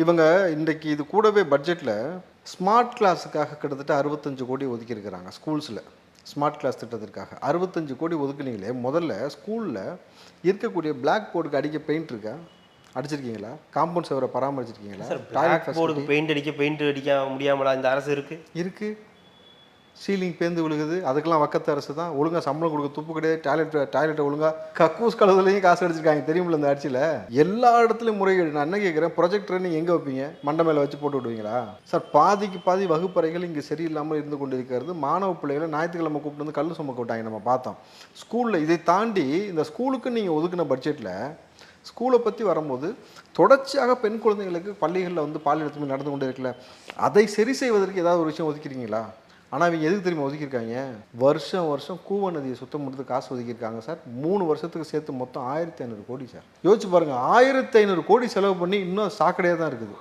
இவங்க இன்றைக்கு இது கூடவே பட்ஜெட்டில் ஸ்மார்ட் கிளாஸுக்காக கிட்டத்தட்ட 65 கோடி ஒதுக்கியிருக்கிறாங்க ஸ்கூல்ஸில். ஸ்மார்ட் கிளாஸ் திட்டத்திற்காக 65 கோடி ஒதுக்குனீங்களே, முதல்ல ஸ்கூலில் இருக்கக்கூடிய பிளாக் போர்டுக்கு அடிக்க பெயிண்ட் இருக்கா? அடிச்சிருக்கீங்களா? காம்பவுண்ட் சுவரை பராமரிச்சிருக்கீங்களா? சார், பிளாக் போர்டுக்கு பெயிண்ட் அடிக்க முடியாமலா இந்த அரசு இருக்குது. சீலிங் பேந்து விழுகுது, அதுக்கெல்லாம் வக்கத்து அரசு தான். ஒழுங்காக சம்பளம் கொடுக்க துப்பு கிடையாது. டாய்லெட்டை ஒழுங்காக கக்கூஸ் கழுவுலையும் காசு அடிச்சிருக்காங்க தெரியுமில்ல இந்த ஆட்சியில். எல்லா இடத்துலையும் முறைகேடு. நான் என்ன கேட்குறேன், ப்ரொஜெக்டரை நீங்கள் எங்கே வைப்பீங்க? மண்டை மேலே வச்சு போட்டு விடுவீங்களா? சார், பாதிக்கு பாதி வகுப்பறைகள் இங்கே சரியில்லாமல் இருந்து கொண்டு இருக்கிறது. மாணவ பிள்ளைகளை ஞாயிற்றுக்கிழமை கூப்பிட்டு வந்து கல் சுமக்க விட்டாங்க, நம்ம பார்த்தோம் ஸ்கூலில். இதை தாண்டி இந்த ஸ்கூலுக்கு நீங்கள் ஒதுக்கின பட்ஜெட்டில் ஸ்கூலை பற்றி வரும்போது தொடர்ச்சியாக பெண் குழந்தைகளுக்கு பள்ளிகளில் வந்து பாலியல் துன்புறுத்தல் நடந்து கொண்டு இருக்கல, அதை சரி செய்வதற்கு ஏதாவது ஒரு விஷயம் ஒதுக்கிறீங்களா? ஆனால் இவங்க எதுக்கு தெரியுமா ஒதுக்கியிருக்காங்க? வருஷம் கூவ நதியை சுத்தம் பண்ணுறது காசு ஒதுக்கியிருக்காங்க சார். 3 வருஷத்துக்கு சேர்த்து மொத்தம் 1500 கோடி சார். யோசிச்சு பாருங்கள், 1500 கோடி செலவு பண்ணி இன்னும் சாக்கடையாக தான் இருக்குது.